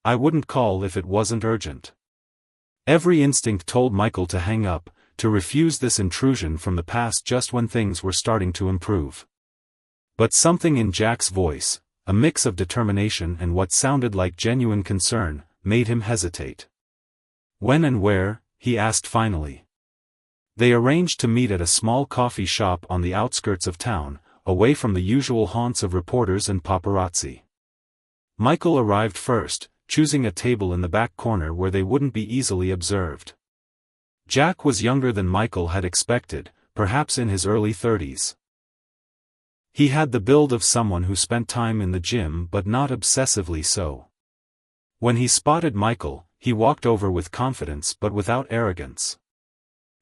I wouldn't call if it wasn't urgent. Every instinct told Michael to hang up, to refuse this intrusion from the past just when things were starting to improve. But something in Jack's voice, a mix of determination and what sounded like genuine concern, made him hesitate. When and where, he asked finally. They arranged to meet at a small coffee shop on the outskirts of town, away from the usual haunts of reporters and paparazzi. Michael arrived first, choosing a table in the back corner where they wouldn't be easily observed. Jack was younger than Michael had expected, perhaps in his early 30s. He had the build of someone who spent time in the gym but not obsessively so. When he spotted Michael, he walked over with confidence but without arrogance.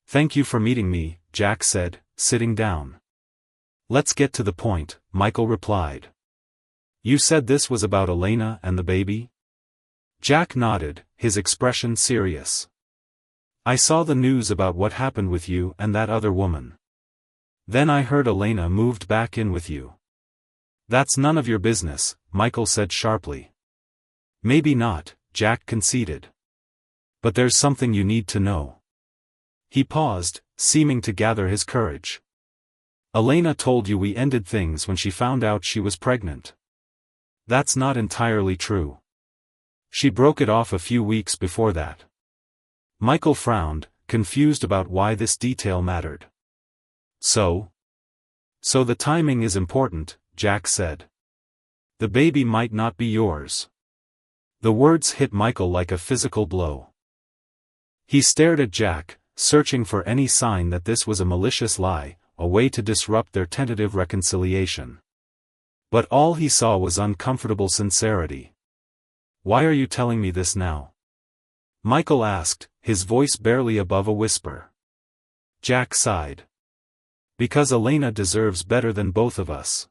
Thank you for meeting me, Jack said, sitting down. Let's get to the point, Michael replied. You said this was about Elena and the baby? Jack nodded, his expression serious. I saw the news about what happened with you and that other woman. Then I heard Elena moved back in with you. That's none of your business, Michael said sharply. Maybe not, Jack conceded. But there's something you need to know. He paused, seeming to gather his courage. Elena told you we ended things when she found out she was pregnant. That's not entirely true. She broke it off a few weeks before that. Michael frowned, confused about why this detail mattered. So the timing is important, Jack said. The baby might not be yours. The words hit Michael like a physical blow. He stared at Jack, searching for any sign that this was a malicious lie, a way to disrupt their tentative reconciliation. But all he saw was uncomfortable sincerity. Why are you telling me this now? Michael asked, his voice barely above a whisper. Jack sighed. Because Elena deserves better than both of us.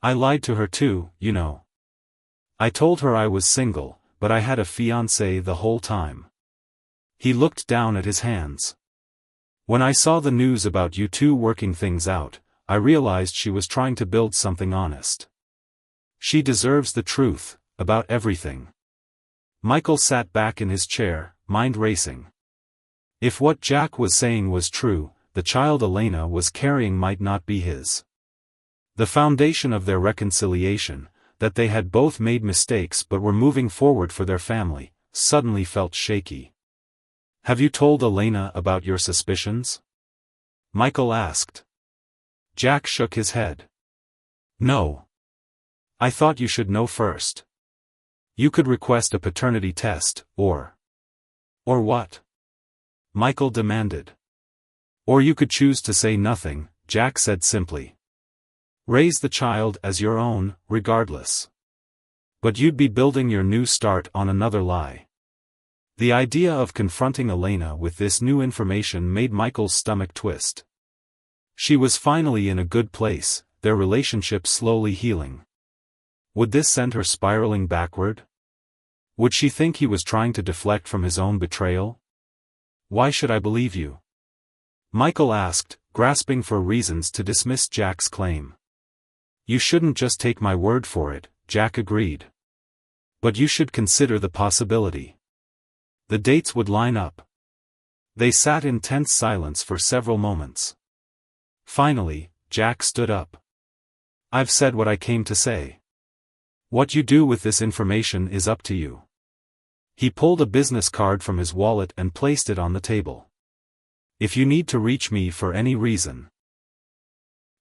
I lied to her too, you know. I told her I was single, but I had a fiancé the whole time. He looked down at his hands. When I saw the news about you two working things out, I realized she was trying to build something honest. She deserves the truth, about everything. Michael sat back in his chair, mind racing. If what Jack was saying was true, the child Elena was carrying might not be his. The foundation of their reconciliation, that they had both made mistakes but were moving forward for their family, suddenly felt shaky. Have you told Elena about your suspicions? Michael asked. Jack shook his head. No. I thought you should know first. You could request a paternity test, or what? Michael demanded. Or you could choose to say nothing, Jack said simply. Raise the child as your own, regardless. But you'd be building your new start on another lie. The idea of confronting Elena with this new information made Michael's stomach twist. She was finally in a good place, their relationship slowly healing. Would this send her spiraling backward? Would she think he was trying to deflect from his own betrayal? Why should I believe you? Michael asked, grasping for reasons to dismiss Jack's claim. You shouldn't just take my word for it, Jack agreed. But you should consider the possibility. The dates would line up. They sat in tense silence for several moments. Finally, Jack stood up. I've said what I came to say. What you do with this information is up to you. He pulled a business card from his wallet and placed it on the table. If you need to reach me for any reason.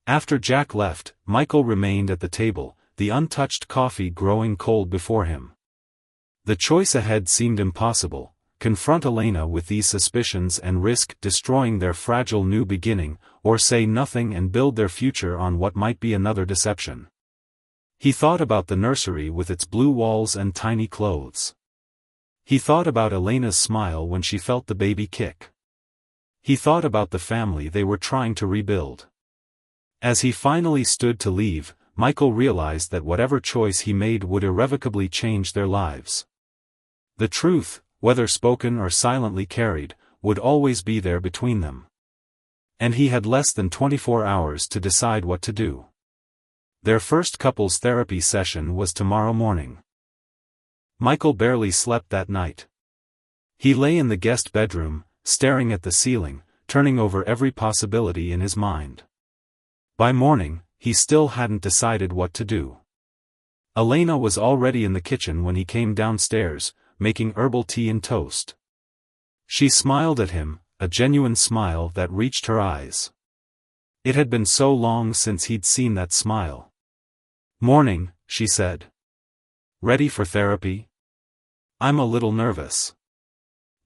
After Jack left, Michael remained at the table, the untouched coffee growing cold before him. The choice ahead seemed impossible: confront Elena with these suspicions and risk destroying their fragile new beginning, or say nothing and build their future on what might be another deception. He thought about the nursery with its blue walls and tiny clothes. He thought about Elena's smile when she felt the baby kick. He thought about the family they were trying to rebuild. As he finally stood to leave, Michael realized that whatever choice he made would irrevocably change their lives. The truth, whether spoken or silently carried, would always be there between them. And he had less than 24 hours to decide what to do. Their first couples therapy session was tomorrow morning. Michael barely slept that night. He lay in the guest bedroom, staring at the ceiling, turning over every possibility in his mind. By morning, he still hadn't decided what to do. Elena was already in the kitchen when he came downstairs, making herbal tea and toast. She smiled at him, a genuine smile that reached her eyes. It had been so long since he'd seen that smile. "Morning," she said. "Ready for therapy?" "I'm a little nervous."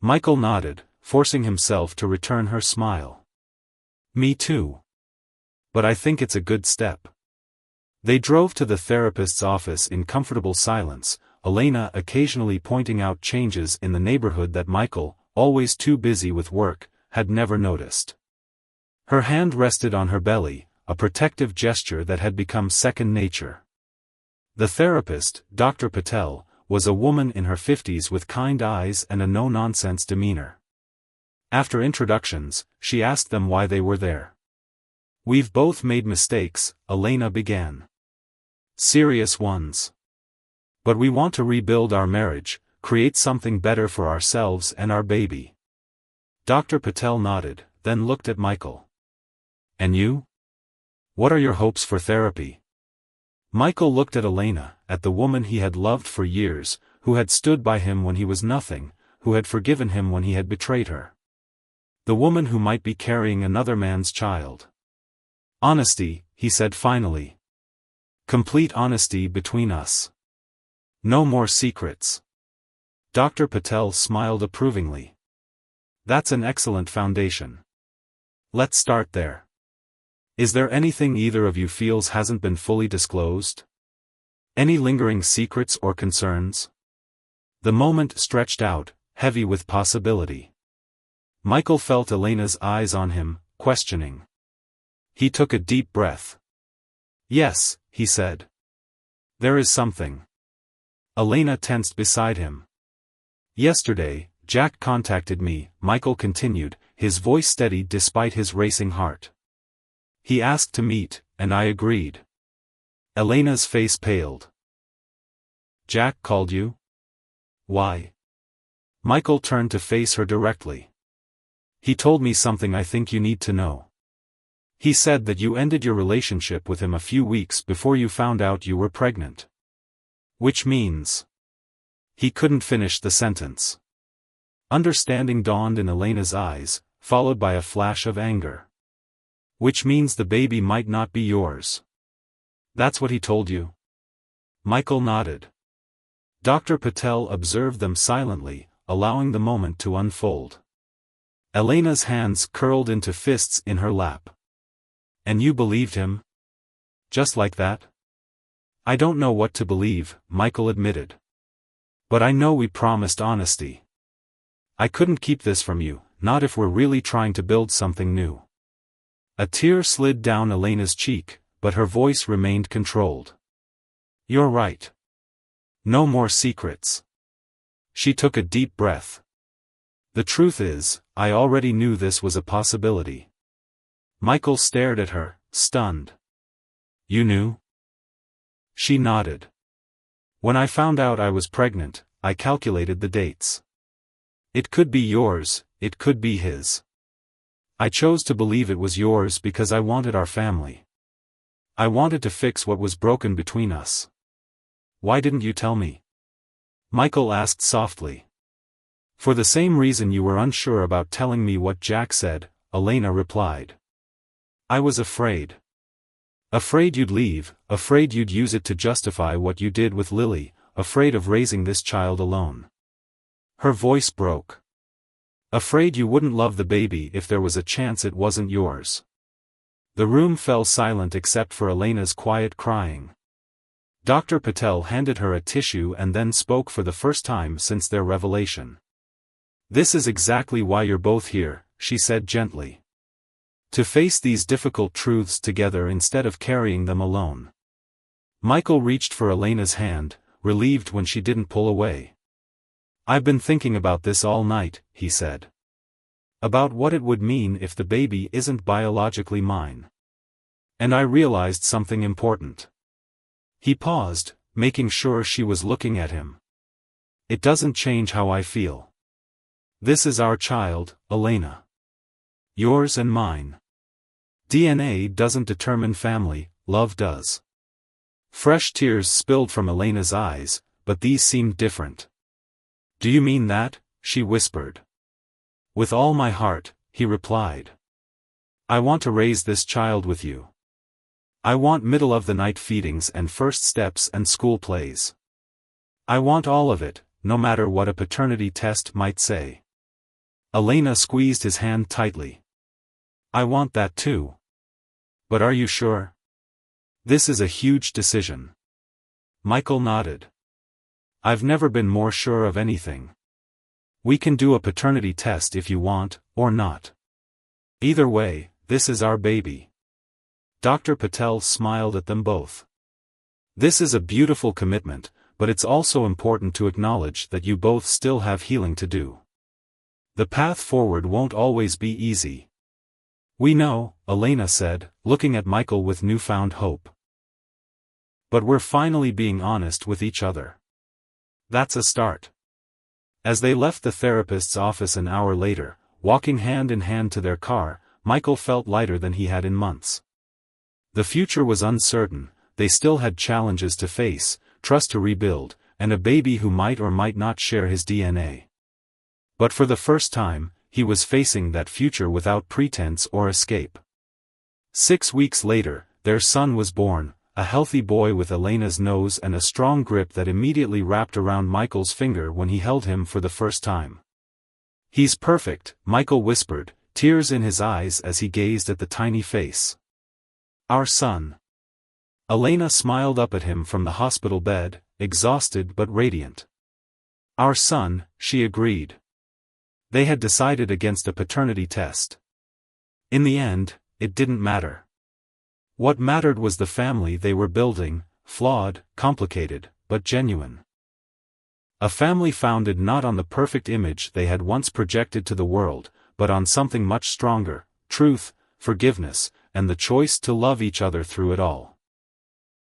Michael nodded, forcing himself to return her smile. "Me too. But I think it's a good step." They drove to the therapist's office in comfortable silence, Elena occasionally pointing out changes in the neighborhood that Michael, always too busy with work, had never noticed. Her hand rested on her belly, a protective gesture that had become second nature. The therapist, Dr. Patel, was a woman in her 50s with kind eyes and a no-nonsense demeanor. After introductions, she asked them why they were there. "We've both made mistakes," Elena began. "Serious ones. But we want to rebuild our marriage, create something better for ourselves and our baby." Dr. Patel nodded, then looked at Michael. "And you? What are your hopes for therapy?" Michael looked at Elena, at the woman he had loved for years, who had stood by him when he was nothing, who had forgiven him when he had betrayed her. The woman who might be carrying another man's child. "Honesty," he said finally. "Complete honesty between us. No more secrets." Dr. Patel smiled approvingly. "That's an excellent foundation. Let's start there. Is there anything either of you feels hasn't been fully disclosed? Any lingering secrets or concerns?" The moment stretched out, heavy with possibility. Michael felt Elena's eyes on him, questioning. He took a deep breath. "Yes," he said. "There is something." Elena tensed beside him. "Yesterday, Jack contacted me," Michael continued, his voice steady despite his racing heart. "He asked to meet, and I agreed." Elena's face paled. "Jack called you? Why?" Michael turned to face her directly. "He told me something I think you need to know. He said that you ended your relationship with him a few weeks before you found out you were pregnant. Which means..." He couldn't finish the sentence. Understanding dawned in Elena's eyes, followed by a flash of anger. "Which means the baby might not be yours. That's what he told you?" Michael nodded. Dr. Patel observed them silently, allowing the moment to unfold. Elena's hands curled into fists in her lap. "And you believed him? Just like that?" "I don't know what to believe," Michael admitted. "But I know we promised honesty. I couldn't keep this from you, not if we're really trying to build something new." A tear slid down Elena's cheek, but her voice remained controlled. "You're right. No more secrets." She took a deep breath. "The truth is, I already knew this was a possibility." Michael stared at her, stunned. "You knew?" She nodded. "When I found out I was pregnant, I calculated the dates. It could be yours, it could be his. I chose to believe it was yours because I wanted our family. I wanted to fix what was broken between us." "Why didn't you tell me?" Michael asked softly. "For the same reason you were unsure about telling me what Jack said," Elena replied. "I was afraid. Afraid you'd leave, afraid you'd use it to justify what you did with Lily, afraid of raising this child alone. Her voice broke. Afraid you wouldn't love the baby if there was a chance it wasn't yours. The room fell silent except for Elena's quiet crying. Dr. Patel handed her a tissue and then spoke for the first time since their revelation. "This is exactly why you're both here," she said gently. "To face these difficult truths together instead of carrying them alone." Michael reached for Elena's hand, relieved when she didn't pull away. "I've been thinking about this all night," he said. "About what it would mean if the baby isn't biologically mine. And I realized something important." He paused, making sure she was looking at him. "It doesn't change how I feel. This is our child, Elena. Yours and mine. DNA doesn't determine family, love does." Fresh tears spilled from Elena's eyes, but these seemed different. "Do you mean that?" she whispered. "With all my heart," he replied. "I want to raise this child with you. I want middle-of-the-night feedings and first steps and school plays. I want all of it, no matter what a paternity test might say." Elena squeezed his hand tightly. "I want that too. But are you sure? This is a huge decision." Michael nodded. "I've never been more sure of anything. We can do a paternity test if you want, or not. Either way, this is our baby." Dr. Patel smiled at them both. "This is a beautiful commitment, but it's also important to acknowledge that you both still have healing to do. The path forward won't always be easy." "We know," Elena said, looking at Michael with newfound hope. "But we're finally being honest with each other. That's a start." As they left the therapist's office an hour later, walking hand in hand to their car, Michael felt lighter than he had in months. The future was uncertain, they still had challenges to face, trust to rebuild, and a baby who might or might not share his DNA. But for the first time, he was facing that future without pretense or escape. 6 weeks later, their son was born, a healthy boy with Elena's nose and a strong grip that immediately wrapped around Michael's finger when he held him for the first time. "He's perfect," Michael whispered, tears in his eyes as he gazed at the tiny face. "Our son." Elena smiled up at him from the hospital bed, exhausted but radiant. "Our son," she agreed. They had decided against a paternity test. In the end, it didn't matter. What mattered was the family they were building, flawed, complicated, but genuine. A family founded not on the perfect image they had once projected to the world, but on something much stronger: truth, forgiveness, and the choice to love each other through it all.